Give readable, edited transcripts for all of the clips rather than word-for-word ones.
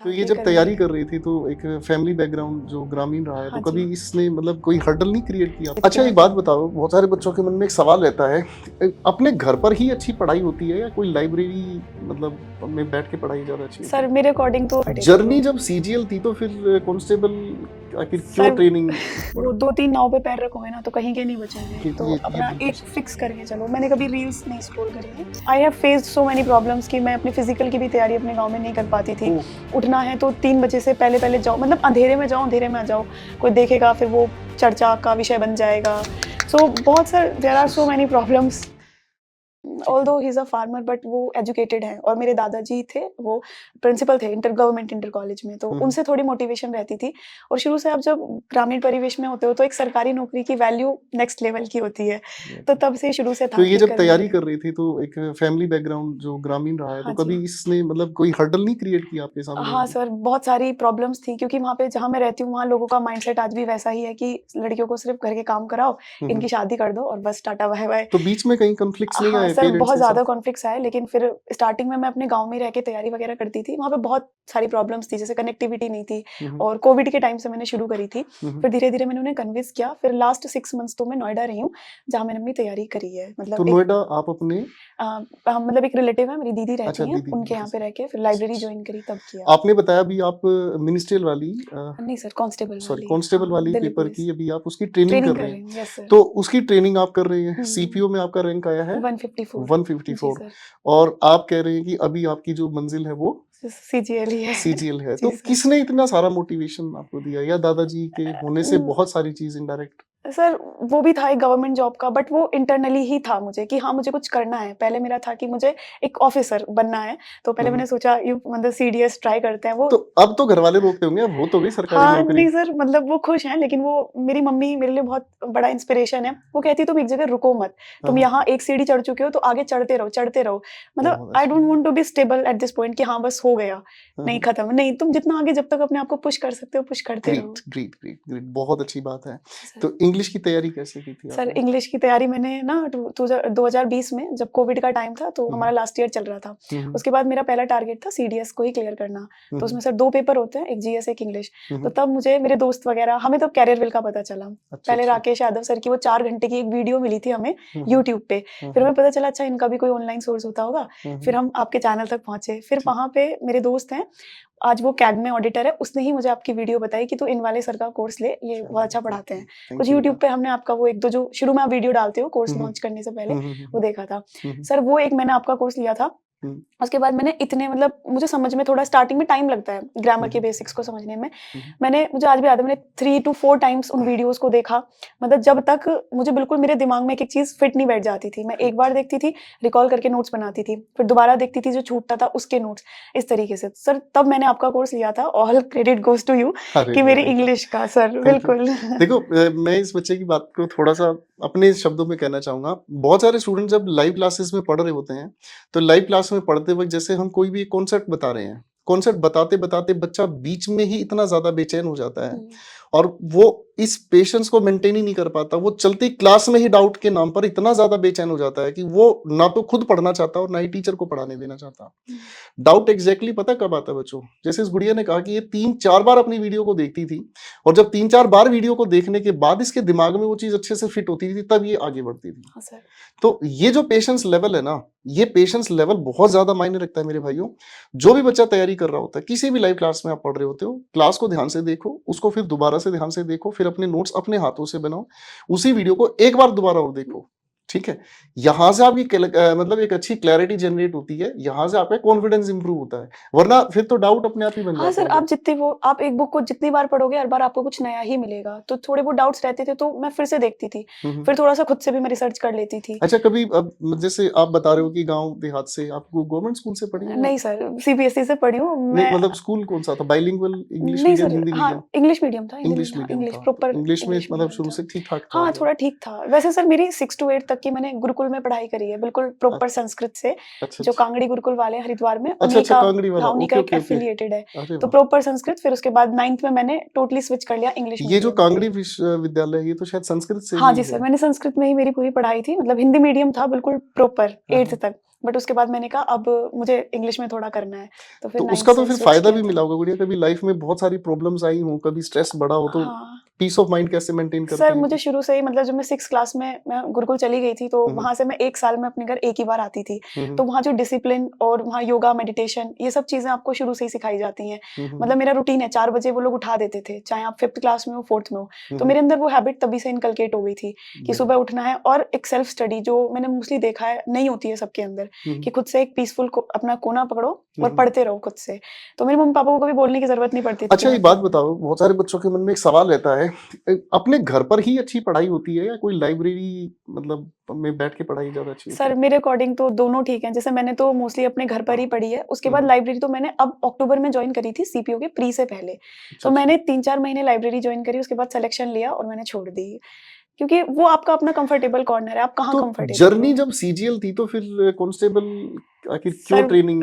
तो ये आगे जब करनी तैयारी है। कर रही थी तो एक फैमिली बैकग्राउंड जो ग्रामीण रहा है, तो हाँ कभी जी। इसने मतलब कोई हर्डल नहीं क्रिएट किया? इसके अच्छा, एक बाद बात बताओ, बहुत सारे बच्चों के मन में एक सवाल रहता है, अपने घर पर ही अच्छी पढ़ाई होती है या कोई लाइब्रेरी मतलब में बैठ के पढ़ाई ज़्यादा अच्छी होती सर है? मेरे अकॉर्डिंग तो पढ़े थे वो। जर्नी जब सीजीएल थी तो फिर कांस्टेबल आखिर क्यों सर ट्रेनिंग वो पड़ा? 2-3 नाव पे पैर रखोगे ना तो कहीं के नहीं बचोगे। तो ये अपना बिल्कुल एक सही। फिक्स करके चलो। मैंने कभी रील्स नहीं स्क्रॉल करी हैं। I have faced so many problems कि मैं अपनी फिजिकल की भी तैयारी अपने गाँव में नहीं कर पाती थी। ओह! उठना है तो 3 बजे से पहले-पहले जाओ, मतलब अंधेरे में जाओ, अंधेरे में आ जाओ। कोई देखेगा फिर वो चर्चा का विषय बन जाएगा। सो बहुत सारे there are so many problems. ठीक है। Although he is a farmer but वो एजुकेटेड हैं और मेरे दादाजी थे, वो प्रिंसिपल थे गवर्नमेंट इंटर कॉलेज में, तो हुँ, हुँ। उनसे थोड़ी मोटिवेशन रहती थी। और शुरू से आप जब ग्रामीण परिवेश में होते हो तो एक सरकारी नौकरी की वैल्यू नेक्स्ट लेवल की होती है। तो तब से शुरू से तो था ये कि जब करनी तैयारी है। कर रही थी तो एक फैमिली बैकग्राउंड जो ग्रामीण रहा है, तो हाँ जी। कभी इसने मतलब कोई हर्डल नहीं क्रिएट किया आपके सामने? हाँ सर, बहुत सारी प्रॉब्लम्स थी क्योंकि वहाँ पे जहाँ मैं रहती हूँ, वहाँ लोगों का माइंडसेट आज भी वैसा ही है कि लड़कियों को सिर्फ़ घर के काम कराओ, हुँ, हुँ। इनकी शादी कर दो और बस टाटा बाय-बाय। तो बीच में कहीं कॉन्फ्लिक्ट्स नहीं हाँ आए सर, पेरेंट्स बहुत के ज़्यादा साथ? कॉन्फ्लिक्ट्स आए, लेकिन फिर स्टार्टिंग में मैं अपने गाँव में ही रह के तैयारी वगैरह करती थी। वहाँ पे बहुत सारी प्रॉब्लम्स थी, जैसे कनेक्टिविटी नहीं थी हुँ, हुँ। और कोविड के टाइम से मैंने शुरू करी थी। हुँ, हुँ। फिर धीरे-धीरे मैंने उन्हें कन्विंस किया, फिर लास्ट 6 मंथ्स तो मैं नोएडा रही हूँ, जहाँ मैंने अपनी तैयारी करी है। तो मतलब एक नोएडा आप अपने मतलब एक रिलेटिव है, मेरी दीदी अच्छा रहती हैं, दीदी उनके दीदी के यहाँ पे साथ। रह के फिर लाइब्रेरी जॉइन करी तब किया। आपने बताया अभी आप मिनिस्ट्रियल वाली नहीं सर, कांस्टेबल सॉरी वाली, कांस्टेबल हाँ, वाली दिल्ली पेपर पुलिस। की अभी आप उसकी ट्रेनिंग ट्रेनिंग कर कर रहे रही हैं। हूँ, यस सर। तो उसकी ट्रेनिंग आप कर रहे हैं, हुँ, सीपीओ में आपका रैंक आया है 154 जी 154 सर, और आप कह रहे हैं कि अभी आपकी जो मंजिल है वो सीजीएल ही है। सीजीएल है। जी तो सर। किसने इतना सारा मोटिवेशन आपको दिया या दादाजी के होने से उम, बहुत सारी चीज़ इनडायरेक्ट? सर वो भी था एक गवर्नमेंट जॉब का, बट वो इंटरनली ही था मुझे कि हाँ, मुझे कुछ करना है। पहले मेरा था कि मुझे एक ऑफ़िसर बनना है, तो हुँ, पहले हुँ। मैंने सोचा यू मतलब सीडीएस ट्राई करते हैं। वो तो अब तो घरवाले रोकते होंगे, अब हो तो गई सरकारी हाँ, नौकरी। नहीं सर, मतलब वो खुश हैं, लेकिन वो मेरी मम्मी मेरे लिए बहुत बड़ा इंस्पिरेशन है। वो कहती है तुम एक जगह रुको मत, हाँ, तुम हाँ। यहाँ एक सीढ़ी चढ़ चुके हो तो आगे चढ़ते रहो, चढ़ते रहो। मतलब बहुत आई अच्छी डोंट बात। Want to be stable at this point कि हाँ, बस हो गया, हाँ, नहीं हाँ। खत्म, नहीं तुम जितना आगे जब तक अपने आप को पुश कर सकते हो, पुश करते ग्रेट, रहो। ग्रेट, ग्रेट, ग्रेट, बहुत अच्छी बात है। जी सर। तो इंग्लिश की तैयारी कैसे की थी सर आपने? इंग्लिश की तैयारी मैंने ना 2020 में जब कोविड का टाइम था तो हुँ, हमारा हुँ। लास्ट ईयर चल रहा था। हुँ, हुँ। उसके बाद मेरा पहला टारगेट था सीडीएस को ही क्लियर करना। हुँ, तो हुँ। उसमें सर 2 पेपर होते हैं, एक जीएस एक इंग्लिश। हुँ, तो हुँ। तब मुझे मेरे दोस्त वगैरह हमें तब कैरियरविल का पता चला। अच्छा, पहले अच्छा। राकेश यादव सर की वो 4 घंटे की एक वीडियो मिली थी हमें हुँ, हुँ। यूट्यूब पे। हुँ, फिर हुँ। हमें पता चला अच्छा इनका भी कोई ऑनलाइन सोर्स होता होगा। हुँ, फिर हुँ। हम आपके चैनल तक पहुँचे। फिर ठीक। वहाँ पे मेरे दोस्त हैं, आज वो कैग में ऑडिटर है, उसने ही मुझे आपकी वीडियो बताई कि तू इन वाले सर का कोर्स ले, ये बहुत चलिए, अच्छा थैंक पढ़ाते यू, हैं। थैंक कुछ यू यूट्यूब बेटा। पे हमने आपका वो 1-2 जो शुरू में आप वीडियो डालते हो कोर्स हुँ, हुँ। लॉन्च करने से पहले, हुँ, हुँ, हुँ, वो हुँ। देखा था। हुँ, हुँ। सर वो एक मैंने आपका कोर्स लिया था। हुँ, उसके बाद मैंने इतने मतलब मुझे समझ में थोड़ा स्टार्टिंग में टाइम लगता है ग्रामर हुँ, के हुँ। बेसिक्स को समझने में। हुँ, हुँ। मुझे आज भी याद है मैंने 3 टू 4 टाइम्स उन वीडियोज़ को देखा। मतलब जब तक मुझे बिल्कुल मेरे दिमाग में एक-एक चीज़ फिट नहीं बैठ जाती थी। मैं एक ग्रेट। बार देखती थी, रिकॉल करके नोट्स बनाती थी। फिर दोबारा देखती थी जो छूटता था उसके नोट्स, इस तरीके से। सर तब मैंने आपका कोर्स लिया था। All credit goes to you अरे कि मेरी वेरी गुड, इंग्लिश का सर थैंक यू। बिल्कुल। देखो मैं इस बच्चे की बात को थोड़ा-सा अपने शब्दों में कहना चाहूँगा। बहुत सारे स्टूडेंट जब लाइव क्लासेस में पढ़ रहे होते हैं, तो लाइव क्लास में पढ़ते वक़्त जैसे हम कोई भी कॉन्सेप्ट बता रहे हैं, कॉन्सेप्ट बताते-बताते बच्चा बीच में ही इतना ज़्यादा बेचैन हो जाता है हुँ, और वो इस पेशेंस को मेंटेन ही नहीं कर पाता। वो चलती क्लास में ही डाउट के नाम पर इतना ज़्यादा बेचैन हो जाता है कि वो ना तो खुद पढ़ना चाहता और ना ही टीचर को पढ़ाने देना चाहता। हुँ, डाउट एग्ज़ैक्टली पता कब आता है बच्चों? जैसे इस गुड़िया ने कहा कि ये 3-4 बार अपनी वीडियो को देखती थी और जब 3-4 बार वीडियो को देखने के बाद इसके दिमाग में वो चीज़ अच्छे से फिट होती थी, तब ये आगे बढ़ती थी। हाँ सर। तो ये जो पेशेंस लेवल है ना, ये पेशेंस लेवल बहुत ज़्यादा मायने रखता है मेरे भाइयों। जो भी बच्चा तैयारी कर रहा होता है, किसी भी लाइव क्लास में आप पढ़ रहे होते हो, क्लास को ध्यान से देखो, उसको फिर दोबारा से ध्यान से देखो, फिर अपने नोट्स अपने हाथों से बनाओ। उसी वीडियो को एक बार दोबारा और देखो, ठीक है? यहाँ से आपकी मतलब एक अच्छी क्लैरिटी जनरेट होती है, यहाँ से आपका कॉन्फिडेंस इंप्रूव होता है, वरना फिर तो डाउट अपने आप ही बन हाँ जाते सर, होंगे। आप एक बुक को जितनी बार पढ़ोगे, हर बार आपको कुछ नया ही मिलेगा। तो थोड़े बहुत डाउट्स रहते थे, तो मैं फिर से देखती थी। हुँ, हुँ। फिर थोड़ा-सा खुद से भी मैं रिसर्च कर लेती थी। अच्छा, कभी अब जैसे आप बता रहे हो कि गाँव देहात से आप गवर्नमेंट स्कूल से पढ़ी हैं या नहीं सर, सीबीएसई से पढ़ी हूँ नहीं, मैं। मतलब स्कूल कौन-सा था? बाइलिंगुअल इंग्लिश नहीं मीडियम, सर, हिंदी मीडियम? हाँ, इंग्लिश मीडियम था, इंग्लिश हाँ, मीडियम इंग्लिश था। तो प्रॉपर इंग्लिश में इंग्लिश मतलब मीडियम शुरू था। से ठीक-ठाक था हाँ, मतलब? थोड़ा ठीक था। वैसे सर मेरी 6 टू 8 तक की मैंने गुरुकुल में पढ़ाई करी है, बिल्कुल प्रॉपर संस्कृत से, अच्छा जो अच्छा कांगड़ी गुरुकुल वाले हैं हरिद्वार में, अच्छा उन्हीं अच्छा का, कांगड़ी वाला, हाँ, उन्हीं का ओके एक ओके ओके। एफिलिएटेड है। अरे तो वाह, प्रॉपर संस्कृत, फिर उसके बाद 9th में मैंने टोटली स्विच कर लिया इंग्लिश ये जो मीडियम पे। कांगड़ी विश्वविद्यालय है, ये तो शायद संस्कृत से हाँ ही जी सर, है। मैंने संस्कृत में ही मेरी पूरी पढ़ाई थी, मतलब हिंदी मीडियम था बिल्कुल प्रॉपर हाँ 8th हाँ, तक, बट उसके बाद मैंने कहा अब मुझे इंग्लिश में थोड़ा करना है, तो फिर तो 9th उसका तो से फिर स्विच फायदा किया भी था। मिला होगा गुड़िया, कभी लाइफ में बहुत सारी प्रॉब्लम्स आई हों, कभी स्ट्रेस बढ़ा हो, तो हाँ। पीस ऑफ माइंड कैसे मेंटेन करते सर हैं मुझे फिर? शुरू से ही, मतलब जब मैं 6th क्लास में मैं गुरुकुल चली गई थी, तो हम्म वहाँ से मैं 1 साल में अपने घर एक ही बार आती थी। हम्म तो वहाँ जो डिसिप्लिन और वहाँ योगा, मेडिटेशन, ये सब चीज़ें आपको शुरू से ही सिखाई जाती हैं। हम्म मतलब मेरा रूटीन है, 4 बजे वो लोग उठा देते थे, चाहे आप 5th क्लास में हो, 4th में हो। तो हम्म, मेरे अंदर वो हैबिट तभी से इनकलकेट हो गई थी कि बढ़िया। सुबह उठना है, और एक सेल्फ स्टडी जो मैंने मोस्टली देखा है नहीं होती है सबके अंदर, हम्म कि खुद से एक पीसफुल अपना कोना पकड़ो और हम्म। पढ़ते रहो खुद से। तो मेरे मम्मी-पापा को कभी बोलने की ज़रूरत नहीं पड़ती थी कि अच्छा, मैं एक बात पढ़ूँ। बताओ, बहुत सारे बच्चों के मन में एक सवाल रहता है, अपने घर पर ही अच्छी पढ़ाई होती है या कोई लाइब्रेरी मतलब में बैठ के पढ़ाई ज्यादा अच्छी होती सर है? मेरे अकॉर्डिंग तो दोनों ठीक हैं। जैसे मैंने तो मोस्टली अपने घर पर ही पढ़ी है। उसके बाद हम्म, लाइब्रेरी तो मैंने अब अक्टूबर में जॉइन करी थी सीपीओ के प्री से पहले। अच्छा तो अच्छा। मैंने 3-4 महीने लाइब्रेरी जॉइन करी, उसके बाद सिलेक्शन लिया और मैंने छोड़ दी। क्योंकि वो आपका अपना कंफर्टेबल कॉर्नर है, आप कहाँ तो कंफर्टेबल जर्नी हो। जब सीजीएल थी तो फिर कांस्टेबल आखिर क्यों सर ट्रेनिंग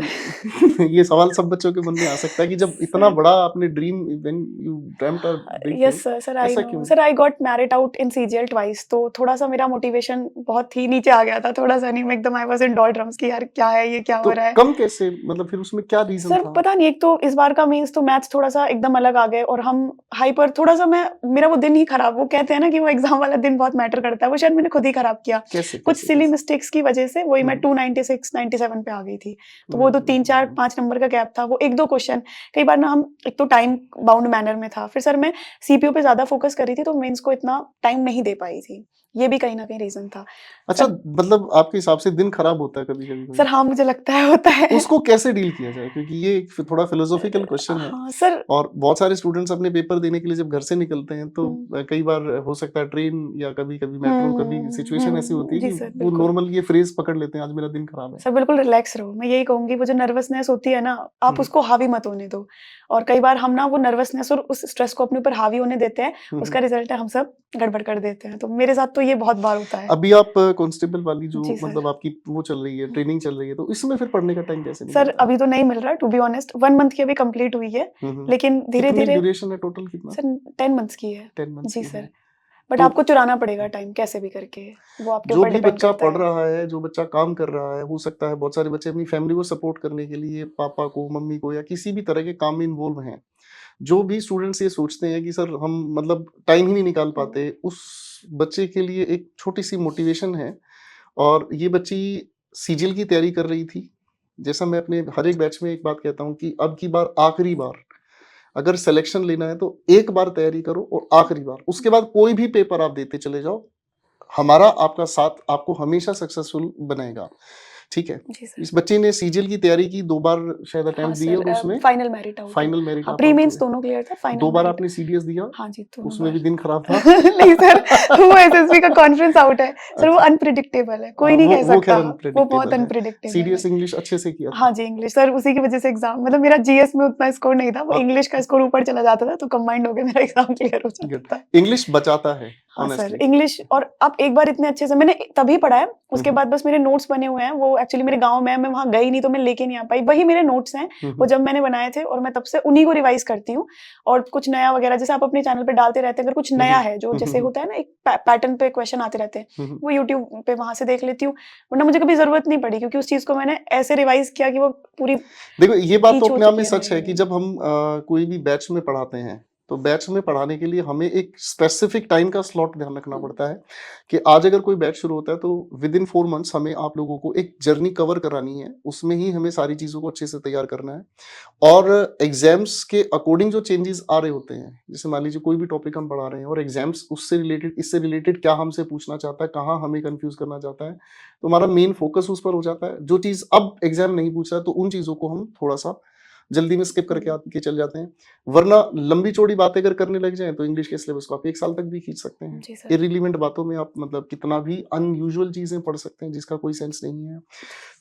ये सवाल सब बच्चों के मन में आ सकता है कि जब इतना सर बड़ा आपने dream, when you dreamed a big thing, yes sir, sir I ऐसा नो क्यों? Sir, I got married out in CGL twice, तो थोड़ा-सा मेरा मोटिवेशन बहुत ही नीचे आ गया था, थोड़ा-सा नहीं, मैं एकदम आई वाज़ इन डोल्ड्रम्स कि यार क्या है ये, क्या तो हो रहा है? कम कैसे, मतलब फिर उसमें क्या रीजन सर था? पता नहीं, एक तो इस बार का मेंस तो मैथ्स थोड़ा-सा एकदम अलग आ गए, और हम हाइपर थोड़ा-सा, मैं मेरा वो दिन ही खराब, वो कहते हैं ना कि वो एग्ज़ाम वाला दिन बहुत मैटर करता है, वो शायद मैंने खुद ही खराब किया। कैसे कुछ कैसे सिली कैसे? मिस्टेक्स की वजह से वही मैं हम्म 296, 97 पे आ गई थी। तो वो तो 3, 4, हम्म 5 नंबर का गैप था, वो 1-2 क्वेश्चन, कई बार ना हम, एक तो टाइम बाउंड मैनर में था, फिर सर मैं सीपीओ पे ज़्यादा फोकस कर रही थी, तो मेंस को इतना टाइम नहीं दे पाई थी। ये भी कहीं न कहीं रीज़न था। अच्छा, सर मतलब आपके हिसाब से दिन खराब होता है कभी कभी कभी, सर हाँ, मुझे लगता है होता है। उसको कैसे डील किया जाए, क्योंकि ये एक थोड़ा फिलोसॉफिकल क्वेश्चन है, हाँ, सर और बहुत सारे स्टूडेंट्स अपने पेपर देने के लिए जब घर से निकलते हैं तो हुँ। कई बार हो सकता है ट्रेन या कभी कभी मेट्रो, कभी हुँ, सिचुएशन ऐसी होती है जी कि सर, वो बिल्कुल। नॉर्मल ये फ्रेज पकड़ लेते हैं, आज मेरा दिन खराब है। सर बिल्कुल रिलैक्स रहो, मैं यही कहूँगी, वो जो नर्वसनेस होती है ना, आप हम्म उसको हावी मत होने दो। और कई बार हम ना वो नर्वसनेस और उस स्ट्रेस को अपने ऊपर हावी होने देते हैं, हम्म। उसका रिज़ल्ट है हम सब गड़बड़ कर देते हैं। तो मेरे साथ तो ये बहुत बार होता है। अभी आप कांस्टेबल वाली जो जी सर। मतलब आपकी वो चल रही है, हुँ। ट्रेनिंग चल रही है, तो इसमें फिर पढ़ने का टाइम कैसे सर निकलता है? अभी तो नहीं मिल रहा, टू बी ऑनेस्ट, 1 मंथ की अभी कंप्लीट हुई है, लेकिन कितनी धीरे-धीरे। ड्यूरेशन है टोटल, कितना? सर 10 मंथ्स की है। 10 मंथ्स जी की है। सर, बट तो आपको चुराना पड़ेगा टाइम कैसे भी करके, वो आपके जो ऊपर भी डिपेंड बच्चा करता पढ़ है। रहा है, जो बच्चा काम कर रहा है, हो सकता है बहुत सारे बच्चे अपनी फैमिली को सपोर्ट करने के लिए पापा को, मम्मी को या किसी भी तरह के काम में इन्वॉल्व हैं। जो भी स्टूडेंट्स ये सोचते हैं कि सर हम मतलब टाइम ही नहीं निकाल हुँ। पाते, उस बच्चे के लिए एक छोटी-सी मोटिवेशन है, और ये बच्ची सीजीएल की तैयारी कर रही थी। जैसा मैं अपने हर एक बैच में एक बात कहता हूँ कि अब की बार, आखिरी बार, अगर सिलेक्शन लेना है तो एक बार तैयारी करो और आखिरी बार, उसके बाद कोई भी पेपर आप देते चले जाओ, हमारा आपका साथ आपको हमेशा सक्सेसफुल बनाएगा, ठीक है? जी सर। इस बच्चे ने सीजीएल की तैयारी की, 2 बार शायद हाँ अटेम्प्ट दिए सर, और उसमें फाइनल मेरिट आउट हुई। फाइनल मेरिट हाँ, आप प्री आउट मेंस हुए। दोनों क्लियर था, फाइनल 2 बार मेरिट। आपने सीडीएस दिया, हाँ जी, दोनों उसमें बार। भी दिन खराब था। नहीं सर, वो एसएसबी का कॉन्फ्रेंस आउट है। सर वो अच्छा, अनप्रेडिक्टेबल है, कोई नहीं कह वो खैर सकता, वो बहुत अनप्रेडिक्टेबल है। अनप्रेडिक्टेबल है। सीडीएस इंग्लिश अच्छे से किया था। हाँ जी, इंग्लिश सर, उसी की वजह से एग्ज़ाम, मतलब मेरा जीएस में उतना स्कोर नहीं था, वो और इंग्लिश का स्कोर ऊपर चला जाता था, तो कंबाइंड होके मेरा एग्ज़ाम क्लियर हो जाता गुड, था। इंग्लिश बचाता है हाँ सर, ऑनेस्टली। इंग्लिश, और आप एक बार इतने अच्छे से मैंने तभी पढ़ा है, हुँ, उसके हुँ। बाद बस मेरे नोट्स बने हुए हैं, वो एक्चुअली मेरे गाँव में है, मैं वहाँ गई नहीं तो मैं लेके नहीं आ पाई। वही मेरे नोट्स हैं, हुँ, वो हुँ। जब मैंने बनाए थे, और मैं तब से उन्हीं को रिवाइज़ करती हूँ। और कुछ नया वगैरह जैसे आप अपने चैनल पे डालते रहते हैं, अगर कुछ हुँ, नया हुँ। है जो हुँ, हुँ, जैसे हुँ। होता है ना, एक पैटर्न पे क्वेश्चन आते रहते हैं, हुँ, हुँ। वो यूट्यूब पे वहाँ से देख लेती हूँ, वरना मुझे कभी ज़रूरत नहीं पड़ी, क्योंकि उस चीज़ को मैंने ऐसे रिवाइज़ किया कि वो पूरी देखो, ये बात तो ईच हो अपने आप में चुकी है सच मेरे है कि लिए। जब हम कोई भी बैच में पढ़ाते हैं, तो बैच में पढ़ाने के लिए हमें एक स्पेसिफिक टाइम का स्लॉट ध्यान रखना हुँ, पड़ता है कि आज अगर कोई बैच शुरू होता है तो विदिन 4 मंथ्स हमें आप लोगों को एक जर्नी कवर करानी है, उसमें ही हमें सारी चीज़ों को अच्छे से तैयार करना है। और एग्ज़ाम्स के अकॉर्डिंग जो चेंजेस आ रहे होते हैं, जैसे मान लीजिए कोई भी टॉपिक हम पढ़ा रहे हैं और एग्ज़ाम्स उससे रिलेटेड, इससे रिलेटेड क्या हमसे पूछना चाहता है, कहाँ हमें कन्फ्यूज़ करना चाहता है, तो हमारा मेन फ़ोकस उस पर हो जाता है। जो चीज़ अब एग्ज़ाम नहीं पूछ रहा है, तो उन चीज़ों को हम थोड़ा-सा जल्दी में स्किप करके हुँ, आगे चल जाते हैं। वरना लंबी-चौड़ी बातें अगर करने लग जाएँ, तो इंग्लिश के सिलेबस को आप 1 साल तक भी खींच सकते हैं। जी सर। इर्रेलेवेंट बातों में आप मतलब कितना भी अनयूजुअल चीज़ें पढ़ सकते हैं, जिसका कोई सेंस नहीं है।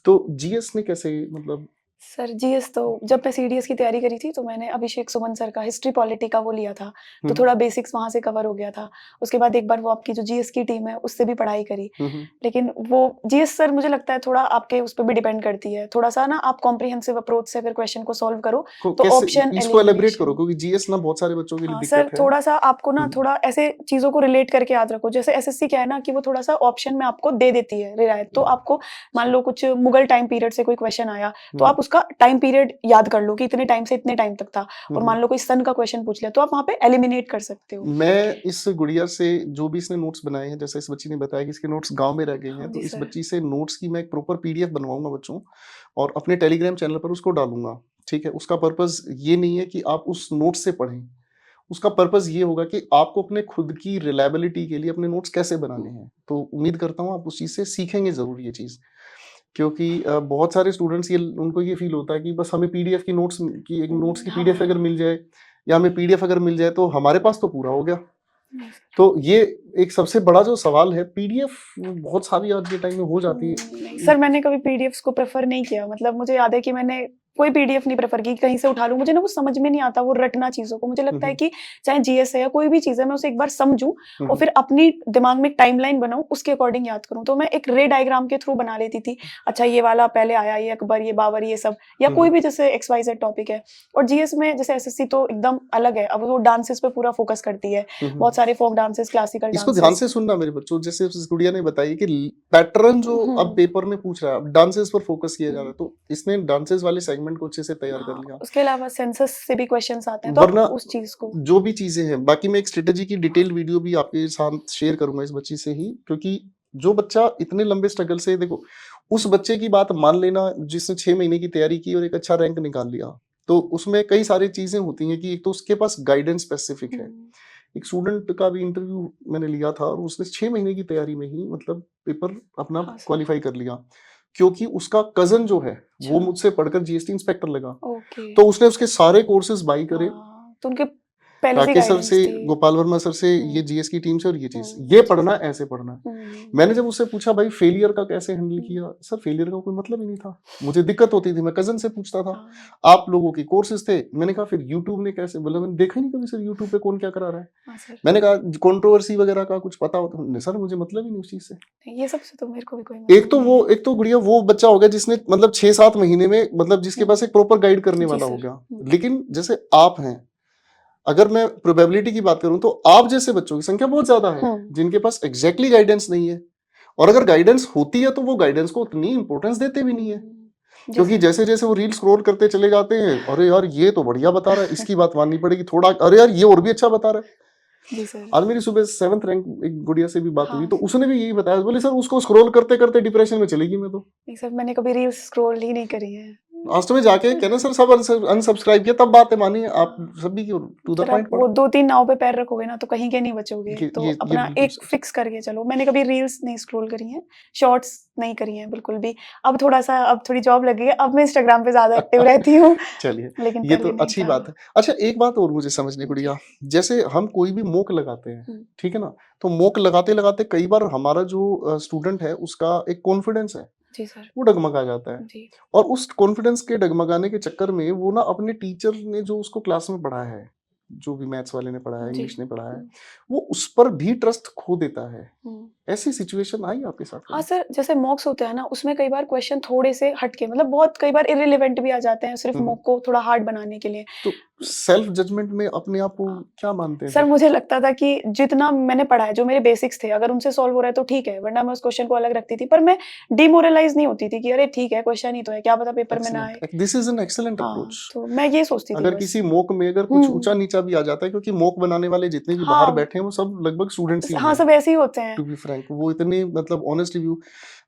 तो जीएस ने कैसे मतलब सर जीएस तो जब मैं सीडीएस की तैयारी करी थी तो मैंने अभिषेक सुमन सर का हिस्ट्री पॉलिटी का वो लिया था, तो हम्म, थोड़ा बेसिक्स वहाँ से कवर हो गया था। उसके बाद एक बार वो आपकी जो जीएस की टीम है उससे भी पढ़ाई करी। हम्म। लेकिन वो जीएस सर मुझे लगता है थोड़ा आपके उस पे भी डिपेंड करती है। थोड़ा-सा ना आप कॉम्प्रिहेंसिव अप्रोच से अगर क्वेश्चन को सॉल्व करो तो कैसे ऑप्शन इसको एलिब्रेट करो, एलिमिनेशन। क्योंकि जीएस ना बहुत सारे बच्चों के लिए हाँ, सर दिक्कत है। थोड़ा-सा आपको ना हम्म, थोड़ा ऐसे चीज़ों को रिलेट करके याद रखो। जैसे एसएससी क्या है ना कि वो थोड़ा-सा ऑप्शन में आपको दे देती है रियायत। तो आपको मान लो कुछ मुगल टाइम पीरियड से कोई क्वेश्चन आया, तो आप उसका टाइम पीरियड याद कर लो कि इतने टाइम से इतने टाइम तक था। और मान लो कोई सन का क्वेश्चन पूछ लिया, तो आप वहाँ पे एलिमिनेट कर सकते हो। मैं इस गुड़िया से जो भी इसने नोट्स बनाए हैं, जैसे इस बच्ची ने बताया कि इसके नोट्स गांव में रह गए हाँ हैं, तो जी इस सर। बच्ची से नोट्स की मैं एक प्रॉपर पीडीएफ बनवाऊंगा बच्चों, और अपने टेलीग्राम चैनल पर उसको डालूंगा। ठीक है, उसका पर्पस ये नहीं है कि आप उस नोट्स से पढ़ें, उसका पर्पस ये होगा कि आपको अपने खुद की रिलायबिलिटी के लिए अपने नोट्स कैसे बनाने हैं। तो उम्मीद करता हूँ आप उस चीज़ से सीखेंगे ज़रूर ये चीज़, क्योंकि बहुत सारे स्टूडेंट्स ये उनको ये फील होता है कि बस हमें पीडीएफ की नोट्स की एक नोट्स की पीडीएफ हाँ। अगर मिल जाए, या हमें पीडीएफ अगर मिल जाए तो हमारे पास तो पूरा हो गया। नहीं सर। तो ये एक सबसे बड़ा जो सवाल है, पीडीएफ बहुत सारी आज के टाइम में हो जाती है। नहीं सर, मैंने कभी पीडीएफ्स को प्रेफर नहीं किया। मतलब मुझे याद है कि मैंने कोई पीडीएफ नहीं प्रेफर की, कहीं से उठा लूँ। मुझे ना वो समझ में नहीं आता वो रटना चीज़ों को। मुझे लगता है कि चाहे जीएस है या कोई भी चीज़ है, मैं उसे एक बार समझूँ और फिर अपनी दिमाग में एक टाइमलाइन बनाऊँ, उसके अकॉर्डिंग याद करूँ। तो मैं एक रे डायग्राम के थ्रू बना लेती थी। अच्छा ये वाला पहले आया, ये अकबर, ये बाबर, ये सब, या कोई भी जैसे एक्स-वाई-ज़ेड टॉपिक है। और जीएस में जैसे एसएससी तो एकदम अलग है। अब वो डांसेस पे पूरा फोकस करती है। बहुत सारे फोक डांसेस, क्लासिकल इसको ध्यान डांसेस। से सुनना मेरे बच्चों, जैसे इस गुड़िया ने बताई कि पैटर्न जो अब पेपर में पूछ रहा है, अब डांसेस पर फोकस किया जा रहा है, तो इसने डांसेस वाले सेगमेंट को अच्छे से तैयार कर हाँ, लिया। उसके अलावा सेंसस से भी क्वेश्चंस आते हैं, तो आप वरना उस चीज़ को। जो भी चीजें हैं, बाकी मैं एक स्ट्रेटेजी की डिटेल वीडियो भी आपके साथ शेयर करूंगा इस बच्ची से ही, क्योंकि जो बच्चा इतने लंबे स्ट्रगल से, देखो उस बच्चे की बात मान लेना जिसने 6 महीने की तैयारी की और एक अच्छा रैंक निकाल लिया, तो उसमें कई सारी चीजें होती हैं कि एक तो उसके पास गाइडेंस स्पेसिफिक है। एक स्टूडेंट का भी इंटरव्यू मैंने लिया था और उसने 6 महीने की तैयारी में ही मतलब पेपर अपना हाँ सर। क्वालिफाई कर लिया, क्योंकि उसका कजन जो है वो अच्छा। मुझसे पढ़कर जीएसटी इंस्पेक्टर लगा, ओके। तो उसने उसके सारे कोर्सेज बाई करे। हाँ, तो उनके पहले से राकेश सर से, गाइडेंस थी। गोपाल वर्मा सर से, ये हुँ, जीएस की टीम से, और ये चीज ये जी पढ़ना सर। ऐसे पढ़ना है। हुँ, मैंने जब उससे पूछा भाई फेलियर का कैसे हैंडल हुँ, किया, सर फेलियर का कोई मतलब ही नहीं था, मुझे दिक्कत होती थी मैं कजन से पूछता था, हाँ, आप लोगों के कोर्सेज थे। मैंने कहा फिर यूट्यूब ने कैसे, बोला मैंने देखा ही नहीं कभी सर यूट्यूब पे कौन क्या करा रहा है। हाँ सर। मैंने कहा कंट्रोवर्सी वगैरह का कुछ पता होता नहीं सर, मुझे मतलब ही नहीं उस चीज से। नहीं, ये सब से तो मेरे को भी कोई मतलब नहीं है। एक तो गुड़िया वो बच्चा हो गया जिसने मतलब 6-7 महीने में, मतलब जिसके पास हुँ, एक प्रॉपर गाइड करने जी वाला हो सर। गया। हुँ, लेकिन जैसे आप हैं, अगर मैं प्रोबेबिलिटी की बात करूं तो आप जैसे बच्चों की संख्या बहुत ज्यादा है हुँ, जिनके पास एग्जैक्टली गाइडेंस नहीं है, और अगर गाइडेंस होती है तो वो गाइडेंस को उतनी इंपॉर्टेंस देते भी नहीं है, जी क्योंकि सर। जैसे जैसे वो रील स्क्रॉल करते चले जाते हैं, अरे यार ये तो बढ़िया बता रहा है, इसकी बात माननी पड़ेगी थोड़ा, अरे यार ये और भी अच्छा बता रहा है। जी सर। आज मेरी सुबह 7th रैंक एक गुड़िया से भी बात हुई, हाँ तो सर। उसने भी यही बताया, बोले सर उसको स्क्रॉल करते करते डिप्रेशन में चली गई मैं तो। नहीं सर, मैंने कभी रील्स स्क्रॉल ही नहीं करी है। लास्ट में जाके कहना सर सब अनसब्सक्राइब किया, तब बातें मानी आप हाँ। सभी की, टू द सर आप पॉइंट वो पढ़ो। 2-3 नाव पे पैर रखोगे ना तो कहीं के नहीं बचोगे। तो ये अपना बिल्कुल एक फिक्स करके चलो। मैंने कभी रील्स नहीं स्क्रॉल करी हैं, शॉर्ट्स नहीं करी हैं बिल्कुल भी। अब थोड़ी जॉब लगी है, अब मैं इंस्टाग्राम पे ज़्यादा एक्टिव रहती हूँ, चलिए, लेकिन ये तो पहले नहीं अच्छी था। बात है। अच्छा एक बात और मुझे समझनी पड़ी, जी। जैसे हम कोई भी मॉक लगाते हैं, हुँ, ठीक है ना? तो मॉक लगाते-लगाते कई बार हमारा जो स्टूडेंट है उसका एक कॉन्फिडेंस है, जी सर। वो डगमगा जाता है, जी। और उस कॉन्फिडेंस के डगमगाने के चक्कर में वो ना अपने टीचर ने जो उसको क्लास में पढ़ाया है, जो भी मैथ्स वाले ने पढ़ाया है, जी। इंग्लिश ने पढ़ाया है, हुँ, वो उस पर भी ट्रस्ट खो देता है। हुँ। ऐसी सिचुएशन आई आपके साथ हाँ कभी? सर, जैसे मॉक्स होते हैं ना, उसमें कई बार क्वेश्चन थोड़े से हट के मतलब बहुत कई बार इर्रेलेवेंट भी आ जाते हैं, सिर्फ़ हुँ, हुँ। मॉक को थोड़ा हार्ड बनाने के लिए। तो सेल्फ जजमेंट में अपने आप को हाँ। क्या मानते हैं सर फिर? मुझे लगता था कि जितना मैंने पढ़ा है, जो मेरे बेसिक्स थे, अगर उनसे सॉल्व हो रहा है तो ठीक है, वरना मैं उस क्वेश्चन को अलग रखती थी। पर मैं डिमोरलाइज़ नहीं होती थी कि अरे ठीक है, क्वेश्चन ही तो है, क्या पता पेपर में ना एक्सीलेंट, आए। दिस इज़ एन एक्सीलेंट हाँ, अप्रोच। तो मैं ये सोचती थी अगर बस। किसी मॉक में अगर कुछ हुँ, ऊँचा-नीचा भी आ जाता है, क्योंकि मॉक बनाने वाले जितने भी बाहर हाँ, बैठे हैं, वो सब लगभग स्टूडेंट्स ही हाँ, हैं, सब ऐसे ही होते हैं। To be frank. वो इतने मतलब ऑनेस्ट रिव्यू,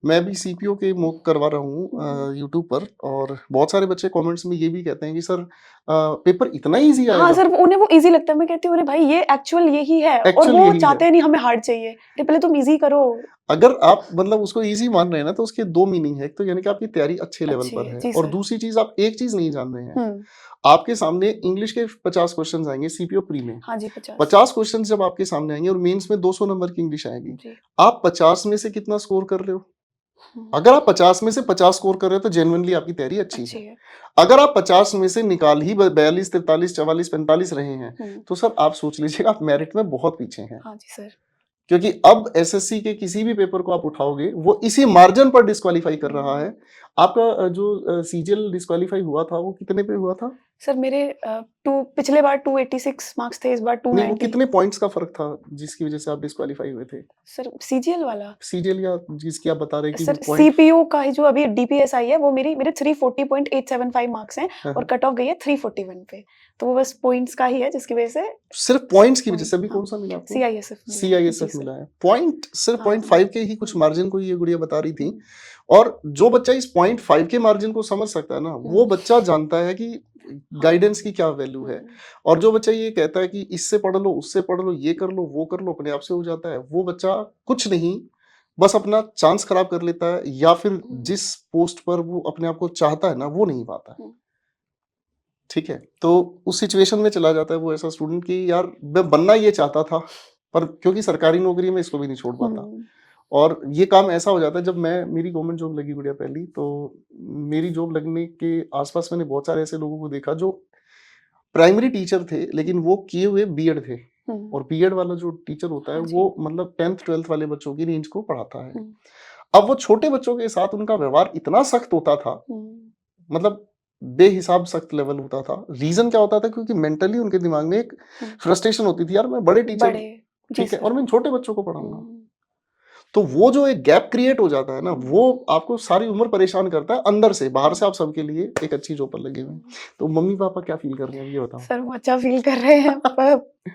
मैं भी सीपीओ के मॉक करवा रहा हूँ हुँ। यूट्यूब पर, और बहुत सारे बच्चे कमेंट्स में ये भी कहते हैं कि सर पेपर इतना ईज़ी हाँ, आएगा? सर उन्हें वो ईज़ी लगता है, मैं कहती हूँ अरे भाई ये एक्चुअल यही है और एक्चुअल वो यही है। चाहते नहीं हमें हार्ड चाहिए। अरे पहले तुम ईज़ी करो। अगर आप मतलब उसको ईज़ी मान रहे हैं ना, तो उसके 2 मीनिंग है। एक तो यानी कि आपकी तैयारी अच्छे लेवल अच्छी पर है। है, जी और सर। दूसरी चीज़ आप एक चीज़ नहीं जान रहे हैं। हुँ। आपके सामने इंग्लिश के 50 क्वेश्चंस आएँगे सीपीओ प्री में। हाँ जी, 50। 50 क्वेश्चंस जब आपके सामने आएँगे और मेंस में 200 नंबर की इंग्लिश आएगी। जी। आप 50 में से कितना स्कोर कर रहे हो? अगर आप 50 में से 50 स्कोर कर रहे हो तो जेन्युइनली आपकी तैयारी अच्छी अच्छी है। है। अगर आप 50 में से निकाल ही 42, 43, 44, 45 रहे हैं, तो सर आप सोच लीजिएगा आप मेरिट में बहुत पीछे हैं। हाँ जी सर। क्योंकि अब एसएससी के किसी भी पेपर को आप उठाओगे, वो इसी मार्जिन पर डिस्क्वालीफाई कर रहा है। आपका जो सीजीएल डिस्क्वालीफाई हुआ था, वो कितने पे हुआ था? सर मेरे पिछले बार 286 मार्क्स थे, इस बार नहीं, वो 290। कितने पॉइंट्स का फर्क था जिसकी वजह से आप डिस्क्वालीफाई हुए थे? सर सीजीएल वाला? सीजीएल या जिसकी आप बता रहे हैं कि सर पॉइंट। सीपीयू का ही जो अभी डीपीएसआई है, वो मेरे 340.875 मार्क्स हैं हाँ, और हाँ। कट ऑफ गई है 341 पे। तो वो बस पॉइंट्स का ही है जिसकी वजह से सिर्फ पॉइंट्स की वजह पॉइंट, से अभी हाँ, कौन सा मिला आपको? सीआईएसएफ मिला है। जी सीआईएसएफ सर। मिला है। पॉइंट सिर्फ हाँ, 0.5 के ही कुछ मार्जिन को ये गुड़िया बता रही थी। और जो बच्चा इस 0.5 के मार्जिन को समझ सकता है ना, वो बच्चा जानता है कि गाइडेंस की क्या वैल्यू है। और जो बच्चा ये कहता है कि इससे पढ़ लो, उससे पढ़ लो, ये कर लो, वो कर लो, अपने आप से हो जाता है, वो बच्चा कुछ नहीं, बस अपना चांस खराब कर लेता है, या फिर जिस पोस्ट पर वो अपने आप को चाहता है ना, वो नहीं पाता है। ठीक है, तो उस सिचुएशन में चला जाता है वो ऐसा स्टूडेंट कि यार मैं बनना ये चाहता था, पर क्योंकि सरकारी नौकरी में इसको भी नहीं छोड़ पाता। और ये काम ऐसा हो जाता है, जब मेरी गवर्नमेंट जॉब लगी गुड़िया पहली, तो मेरी जॉब लगने के आसपास मैंने बहुत सारे ऐसे लोगों को देखा जो प्राइमरी टीचर थे, लेकिन वो किए हुए बीएड थे। और बीएड वाला जो टीचर होता है, हाँ जी। वो मतलब 10th 12th वाले बच्चों की रेंज को पढ़ाता है। अब वो छोटे बच्चों के साथ उनका व्यवहार इतना सख्त होता था, मतलब बेहिसाब सख्त लेवल होता था। रीजन क्या होता था? क्योंकि मेंटली उनके दिमाग में एक फ्रस्ट्रेशन होती थी, यार मैं बड़े टीचर, बड़े, जी ठीक है, सर। और मैं छोटे बच्चों को पढ़ाऊंगा। तो वो जो एक गैप क्रिएट हो जाता है ना, वो आपको सारी उम्र परेशान करता है अंदर से। बाहर से आप सबके लिए एक अच्छी जॉब पर लगे हुए हैं। तो मम्मी पापा क्या फील कर रहे हैं, ये बताओ? सर वो अच्छा फील कर रहे हैं, पर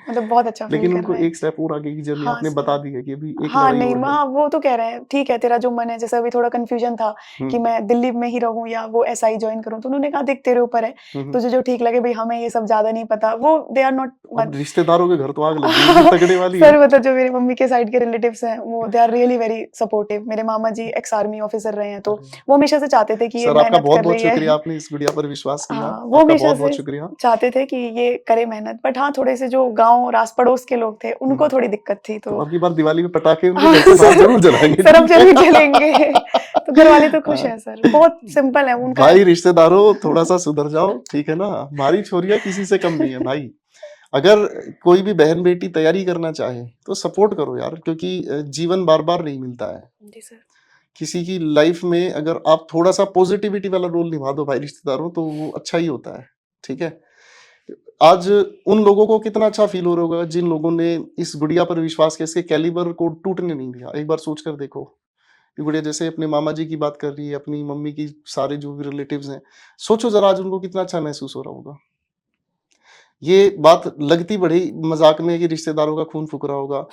मतलब बहुत अच्छा फील लेकिन कर उनको रहे हैं। एक स्टेप और आगे की जर्नी हाँ आपने सर। बता दी है कि अभी एक हाँ, लड़ाई नहीं, और है। हाँ, वो तो कह रहे हैं, ठीक है तेरा जो मन है, जैसे अभी थोड़ा कन्फ्यूजन था कि मैं दिल्ली में ही रहूँ या वो एसआई जॉइन करूँ, तो उन्होंने कहा देख तेरे ऊपर है, तुझे जो ठीक लगे, भई हमें ये सब ज़्यादा नहीं पता। वो दे आर नॉट अब रिश्तेदारों के घर तो आग लग गई, इतनी तगड़े वाली है। सर मतलब जो मेरी मम्मी के साइड के रिलेटिव्स हैं, वो they are really very supportive. मेरे मामा जी एक्स आर्मी ऑफिसर रहे हैं, तो वो हमेशा से चाहते थे कि ये सर आपका मेहनत बहुत कर बहुत रही है। शुक्रिया, आपने इस गुड़िया पर विश्वास किया। हाँ, वो आपका हमेशा बहुत से बहुत शुक्रिया। चाहते थे कि ये करे मेहनत, बट हाँ, थोड़े से जो गाँव रास-पड़ोस के लोग थे, उनको थोड़ी दिक्कत थी, तो तो अब की बार दिवाली में पटाखे उनके हाँ, घर से बाहर सर जरूर जलाएंगे, सर अब ठीक है? ज़रूर जलेंगे। तो घरवाले तो खुश हाँ। हैं सर, बहुत सिंपल है उनका। भाई रिश्तेदारों थोड़ा सा सुधर जाओ, ठीक है ना? हमारी छोरियां किसी से कम नहीं है भाई। अगर कोई भी बहन बेटी तैयारी करना चाहे तो सपोर्ट करो यार, क्योंकि जीवन बार बार नहीं मिलता है। जी सर। किसी की लाइफ में अगर आप थोड़ा सा पॉजिटिविटी वाला रोल निभा दो भाई रिश्तेदारों, तो वो अच्छा ही होता है। ठीक है, आज उन लोगों को कितना अच्छा फील हो रहा होगा जिन लोगों ने इस गुड़िया पर विश्वास किया, इसके कैलिबर को टूटने नहीं दिया। एक बार सोच कर देखो, ये गुड़िया जैसे अपने मामा जी की बात कर रही है, अपनी मम्मी की सारे जो भी रिलेटिव्स हैं, सोचो जरा आज उनको कितना अच्छा महसूस हो रहा होगा। ये बात लगती बड़ी मजाक में कि रिश्तेदारों का खून फूक रहा होगा,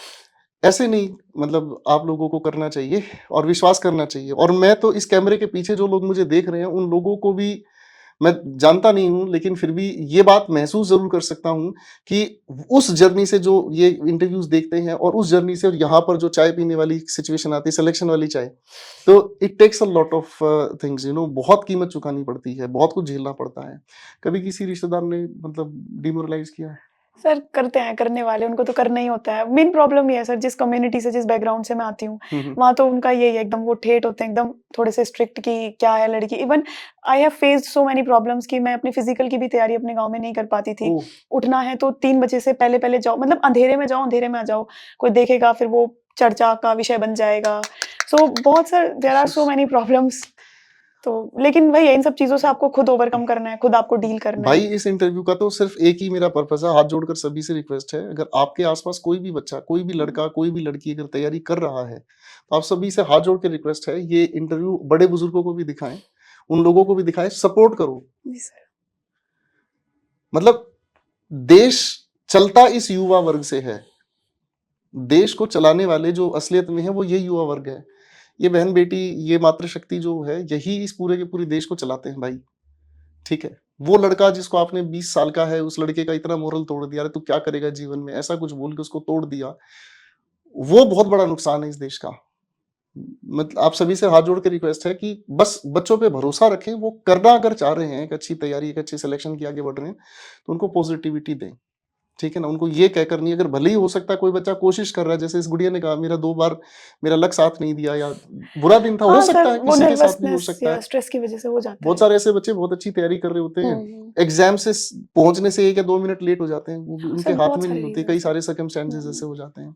ऐसे नहीं। मतलब आप लोगों को करना चाहिए और विश्वास करना चाहिए। और मैं तो इस कैमरे के पीछे जो लोग मुझे देख रहे हैं, उन लोगों को भी मैं जानता नहीं हूँ, लेकिन फिर भी ये बात महसूस ज़रूर कर सकता हूँ कि उस जर्नी से जो ये इंटरव्यूज़ देखते हैं और उस जर्नी से और यहाँ पर जो चाय पीने वाली सिचुएशन आती है, सिलेक्शन वाली चाय, तो it takes a lot of things, बहुत कीमत चुकानी पड़ती है, बहुत कुछ झेलना पड़ता है। कभी किसी रिश्तेदार ने मतलब डिमोरलाइज़ किया है? सर करते हैं, करने वाले, उनको तो करना ही होता है। मेन प्रॉब्लम ये है सर, जिस कम्युनिटी से, जिस बैकग्राउंड से मैं आती हूँ, हुँ, हुँ। वहाँ तो उनका यही है, एकदम वो ठेठ होते हैं, एकदम थोड़े से स्ट्रिक्ट कि क्या है लड़की। Even I have faced so many problems कि मैं अपनी फिजिकल की भी तैयारी अपने गाँव में नहीं कर पाती थी। ओह! उठना है तो 3 बजे से पहले-पहले जाओ, मतलब अंधेरे में जाओ, अंधेरे में आ जाओ। कोई देखेगा फिर वो चर्चा का विषय बन जाएगा। सो बहुत sir there are so many problems. तो लेकिन वही है, इन सब चीज़ों से आपको खुद ओवरकम करना है, खुद आपको डील करना भाई है। इस इंटरव्यू का तो सिर्फ एक ही मेरा पर्पस है, हाथ जोड़कर सभी से रिक्वेस्ट है, अगर आपके आसपास कोई भी बच्चा, कोई भी लड़का, कोई भी लड़की अगर तैयारी कर रहा है, तो आप सभी से हाथ जोड़ के रिक्वेस्ट है, ये इंटरव्यू बड़े बुजुर्गों को भी दिखाएं, उन लोगों को भी दिखाएं, सपोर्ट करो। जी सर। मतलब देश चलता इस युवा वर्ग से है। देश को चलाने वाले जो असलियत में है वो ये युवा वर्ग है। ये बहन बेटी, ये मातृशक्ति जो है, यही इस पूरे के पूरे देश को चलाते हैं भाई। ठीक है, वो लड़का जिसको आपने 20 साल का है, उस लड़के का इतना मोरल तोड़ दिया, अरे तू क्या करेगा जीवन में, ऐसा कुछ बोल के उसको तोड़ दिया, वो बहुत बड़ा नुकसान है इस देश का। मतलब आप सभी से हाथ जोड़ के रिक्वेस्ट है कि बस बच्चों पे भरोसा रखें, वो करना अगर चाह रहे हैं, एक अच्छी तैयारी, एक अच्छी सिलेक्शन की आगे बढ़ रहे हैं, तो उनको पॉजिटिविटी दें। ठीक है ना, उनको ये कहकर नहीं, अगर भले ही हो सकता है कोई बच्चा कोशिश कर रहा है, जैसे इस गुड़िया ने कहा मेरा 2 बार मेरा लक साथ नहीं दिया या बुरा दिन था, हो हाँ सकता सर, है वो किसी के साथ भी हो नर्वसनेस सकता या है। स्ट्रेस की वजह से हो जाता बहुत है। सारे ऐसे बच्चे बहुत अच्छी तैयारी कर रहे होते हैं, एग्जाम से पहुंचने से 1 या 2 मिनट लेट हो जाते हैं, वो भी हाँ उनके सर, हाथ बहुत में नहीं सारे होती, रीजन कई है। सारे सर्कमस्टेंसेस ऐसे हो जाते हैं।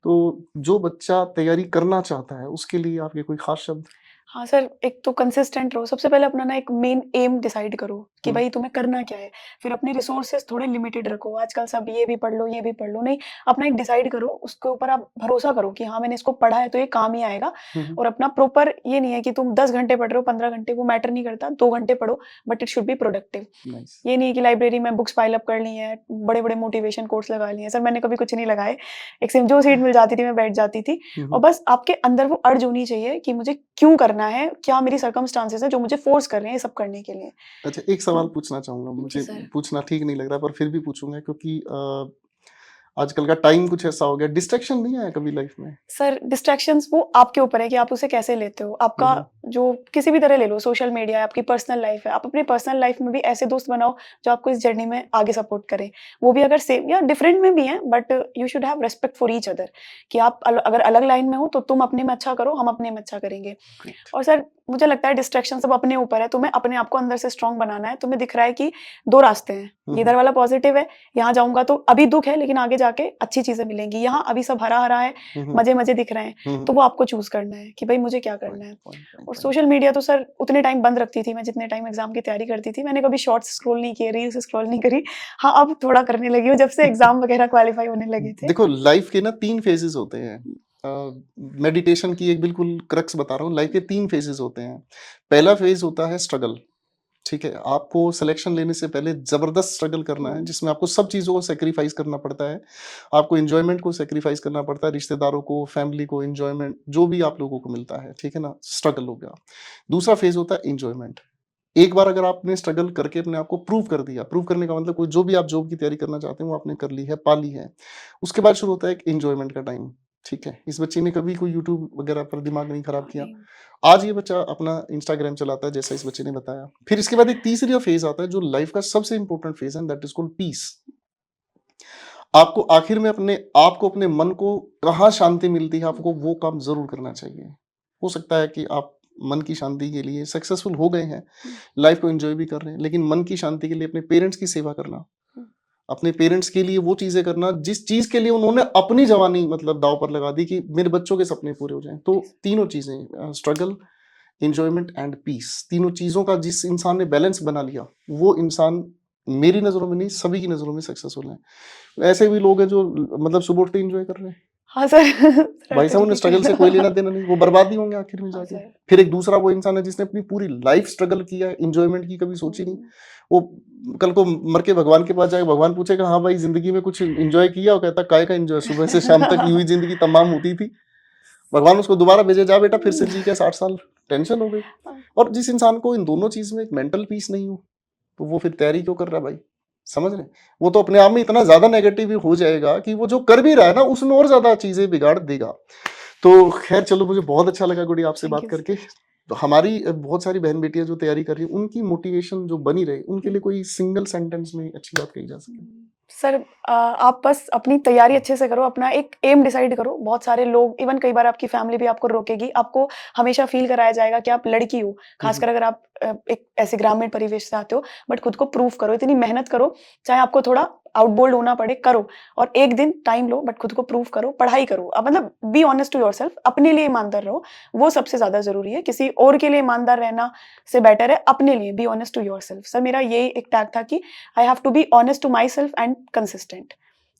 तो जो बच्चा तैयारी करना चाहता है उसके लिए आपके कोई खास शब्द? हाँ सर, एक तो कंसिस्टेंट रहो। सबसे पहले अपना ना एक मेन एम डिसाइड करो कि हम्म, भाई तुम्हें करना क्या है। फिर अपने रिसोर्सेज थोड़े लिमिटेड रखो। आजकल सब ये भी पढ़ लो, ये भी पढ़ लो, नहीं, अपना एक डिसाइड करो, उसके ऊपर आप भरोसा करो कि हाँ मैंने इसको पढ़ा है तो ये काम ही आएगा। हम्म, और अपना प्रॉपर ये नहीं है कि तुम 10 घंटे पढ़ रहे हो, 15 घंटे, वो मैटर नहीं करता। 2 घंटे पढ़ो, but it should be productive. Nice. ये नहीं है कि लाइब्रेरी में बुक्स पाइल अप कर ली हैं, बड़े-बड़े मोटिवेशन कोट्स लगा लिए हैं। सर मैंने कभी कुछ नहीं लगाए। एक सिर्फ जो सीट मिल जाती थी मैं बैठ जाती थी। और बस आपके अंदर वो अर्ज होनी चाहिए कि मुझे क्यों करना है, क्या मेरी सर्कमस्टांसेस हैं जो मुझे फोर्स कर रहे हैं ये सब करने के लिए। अच्छा, एक सवाल हाँ, पूछना चाहूंगा, जी मुझे सर। पूछना ठीक नहीं लग रहा पर फिर भी पूछूंगा, क्योंकि आजकल का टाइम कुछ ऐसा हो गया, डिस्ट्रैक्शन नहीं आया कभी लाइफ में? सर डिस्ट्रैक्शंस वो आपके ऊपर है कि आप उसे कैसे लेते हो। आपका हम्म, जो किसी भी तरह ले लो, सोशल मीडिया है, आपकी पर्सनल लाइफ है, आप अपनी पर्सनल लाइफ में भी ऐसे दोस्त बनाओ जो आपको इस जर्नी में आगे सपोर्ट करें। वो भी अगर सेम या डिफरेंट में भी हैं, but you should have respect for each other. कि आप अगर अलग लाइन में हो तो तुम अपने में अच्छा करो, हम अपने में अच्छा करेंगे। great, और सर मुझे लगता है डिस्ट्रैक्शन सब अपने ऊपर है। तुम्हें अपने आप को अंदर से स्ट्रांग बनाना है। तुम्हें दिख रहा है कि 2 रास्ते हैं, ये इधर वाला पॉजिटिव है, यहाँ जाऊँगा तो अभी दुःख है लेकिन आगे जाके अच्छी चीज़ें मिलेंगी। यहाँ अभी सब हरा-हरा है, मज़े-मज़े दिख रहे हैं, तो वो आपको चूज़ करना है कि भई मुझे क्या करना पॉइंट है। पॉइंट पॉइंट और पॉइंट। सोशल मीडिया तो सर उतने टाइम बंद रखती थी मैं जितने टाइम एग्ज़ाम की तैयारी करती थी। मैंने कभी शॉर्ट्स स्क्रॉल नहीं किए, रील्स स्क्रॉल नहीं करी। हाँ, अब थोड़ा करने लगी हूँ जब से एग्ज़ाम वगैरह क्वालीफाई होने लगे थे। देखो, लाइफ के ना 3 फेजेस होते हैं। मेडिटेशन की एक बिल्कुल क्रक्स बता रहा हूँ, लाइफ के 3 फेजेस होते हैं। पहला फेज होता है स्ट्रगल, ठीक है? आपको सिलेक्शन लेने से पहले ज़बरदस्त स्ट्रगल करना है, हुँ, जिसमें आपको सब चीज़ों को सैक्रिफाइस करना पड़ता है। आपको एन्जॉयमेंट को सैक्रिफाइस करना पड़ता है, रिश्तेदारों को, फैमिली को, एन्जॉयमेंट जो भी आप लोगों को मिलता है, ठीक है ना? स्ट्रगल हो गया। दूसरा फेज होता है एन्जॉयमेंट। एक बार अगर आपने स्ट्रगल करके अपने आप को प्रूव कर दिया, प्रूव करने का मतलब कोई जो भी आप जॉब की तैयारी करना चाहते हैं वो आपने कर ली है, पा ली है। उसके बाद शुरू होता है एक एन्जॉयमेंट का टाइम, ठीक है? इस बच्चे ने कभी कोई यूट्यूब वगैरह पर दिमाग नहीं खराब हाँ, किया। नहीं। आज ये बच्चा अपना इंस्टाग्राम चलाता है, जैसा इस बच्चे ने बताया। फिर इसके बाद एक तीसरा फेज़ आता है जो लाइफ का सबसे इम्पोर्टेंट फेज़ है, दैट इज़ कॉल्ड पीस। आपको आखिर में अपने आप को, अपने मन को कहाँ शांति मिलती है, आपको वो काम ज़रूर करना चाहिए। हो सकता है कि आप मन की शांति के लिए सक्सेसफुल हो गए हैं, हुँ, लाइफ को एन्जॉय भी कर रहे हैं, लेकिन मन की शांति के लिए अपने पेरेंट्स की सेवा करना, हुँ, अपने पेरेंट्स के लिए वो चीज़ें करना जिस चीज़ के लिए उन्होंने अपनी जवानी मतलब दाँव पर लगा दी कि मेरे बच्चों के सपने पूरे हो जाएँ। तो जी सर। तीनों चीज़ें स्ट्रगल, एन्जॉयमेंट एंड पीस, तीनों चीज़ों का जिस इंसान ने बैलेंस बना लिया, वो इंसान मेरी नज़रों में नहीं, सभी की नज़रों में सक्सेसफुल है। ऐसे भी लोग हैं जो मतलब सुबह उठते ही एन्जॉय कर रहे हैं। हाँ सर, सर हर भाई साहब, उन्हें तरीके के स्ट्रगल से कोई लेना-देना नहीं, वो बर्बाद ही होंगे आखिर में हाँ जाके। सर। फिर एक दूसरा वो इंसान है जिसने अपनी पूरी लाइफ स्ट्रगल किया है, एन्जॉयमेंट की कभी सोची नहीं। हुँ, वो कल को मर के भगवान के पास जाएगा, भगवान पूछेगा, "हाँ भाई, ज़िंदगी में कुछ एन्जॉय किया?" वो कहता, "काय का एन्जॉय, सुबह से शाम तक यूँ ही ज़िंदगी तमाम होती थी।" भगवान उसको दोबारा भेजे, "जा बेटा, फिर से जी के 60 साल।" टेंशन हो गई। हाँ, और जिस इंसान को इन दोनों चीज़ में एक मेंटल पीस नहीं हो, तो वो फिर तैयारी क्यों कर रहा है भाई? समझ रहे हैं? वो तो अपने आप में इतना ज़्यादा नेगेटिव ही हो जाएगा कि वो जो कर भी रहा है ना, उसमें और ज़्यादा चीज़ें बिगाड़ देगा। तो खैर चलो, मुझे बहुत अच्छा लगा गुड़ी आपसे थैंक बात यू करके। सर। तो हमारी बहुत सारी बहन-बेटियाँ जो तैयारी कर रही हैं, उनकी मोटिवेशन जो बनी रहे, उनके हुँ, लिए कोई सिंगल सेंटेंस में अच्छी बात कही जा सके? सर आप बस अपनी तैयारी अच्छे से करो, अपना एक एम डिसाइड करो। बहुत सारे लोग इवन कई बार आपकी फैमिली भी आपको रोकेगी। आपको हमेशा फ़ील कराया जाएगा कि आप लड़की हो, हुँ, हुँ। ख़ासकर अगर आप एक ऐसे ग्रामीण परिवेश से आते हो, बट खुद को प्रूव करो, इतनी मेहनत करो, चाहे आपको थोड़ा आउटबोल्ड होना पड़े, करो। और एक दिन टाइम लो बट खुद को प्रूव करो, पढ़ाई करो। मतलब बी ऑनेस्ट टू योरसेल्फ, अपने लिए ईमानदार रहो, वो सबसे ज़्यादा ज़रूरी है। किसी और के लिए ईमानदार रहना से बेटर है अपने लिए be honest to yourself. Sir मेरा यही एक टैग था कि I have to be honest to my self and consistent.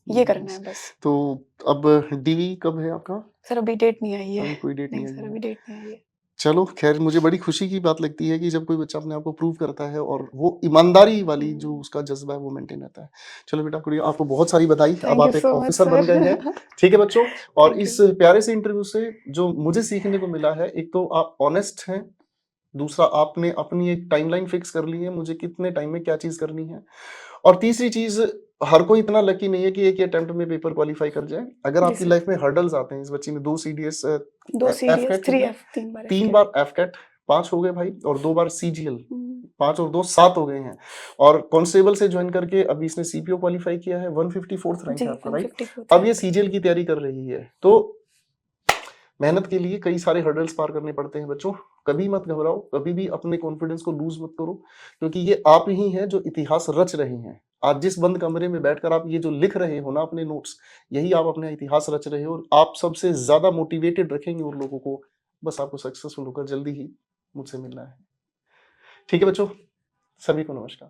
ये करना नाइस। है बस। तो अब डीवी कब है आपका? सर अभी डेट नहीं आई है। अभी कोई डेट नहीं नहीं आई सर, है। अभी डेट नहीं आई है। चलो खैर, मुझे बड़ी खुशी की बात लगती है कि जब कोई बच्चा अपने आप को प्रूव करता है और वो ईमानदारी वाली जो हुँ, उसका जज़्बा है वो मेंटेन रहता है। चलो बेटा, गुड़िया, आपको बहुत सारी बधाई, अब थैंक यू आप एक सो मच ऑफ़िसर बन सर। गए हैं। ठीक है बच्चों? और थैंक यू। इस प्यारे से इंटरव्यू से जो मुझे सीखने को मिला है, एक तो आप ऑनेस्ट हैं, दूसरा आपने अपनी एक टाइमलाइन फिक्स कर ली है, मुझे कितने टाइम में क्या चीज़ करनी है। और तीसरी चीज़, हर कोई इतना लकी नहीं है कि एक ही अटेम्प्ट में पेपर क्वालीफाई कर जाए। अगर जी आपकी सर। लाइफ में हर्डल्स आते हैं, इस बच्ची ने 2 सीडीएस 2 सीडीएस, एफकेट 3 कितने? एफ, 3 बार 3 एफकेट। बार एफकेट, 5 हो गए भाई, और 2 बार सीजीएल। हुँ, 5 और 2 7 हो गए हैं और कांस्टेबल से ज्वाइन करके अभी इसने सीपीओ क्वालिफाई किया है, 154th रैंक जी है आपका, राइट? 154 अब ये सीजीएल की तैयारी कर रही है। तो मेहनत के लिए कई सारे हर्डल्स पार करने पड़ते हैं बच्चों। कभी मत घबराओ, कभी भी अपने कॉन्फिडेंस को लूज मत करो, क्योंकि ये आप ही हैं जो इतिहास रच रहे हैं। आज जिस बंद कमरे में बैठकर आप ये जो लिख रहे हो ना अपने नोट्स, यही आप अपना इतिहास रच रहे हो और आप सबसे ज़्यादा मोटिवेटेड रखेंगे उन लोगों को। बस आपको सक्सेसफुल होकर जल्दी ही मुझसे मिलना है। ठीक है बच्चों, सभी को नमस्कार।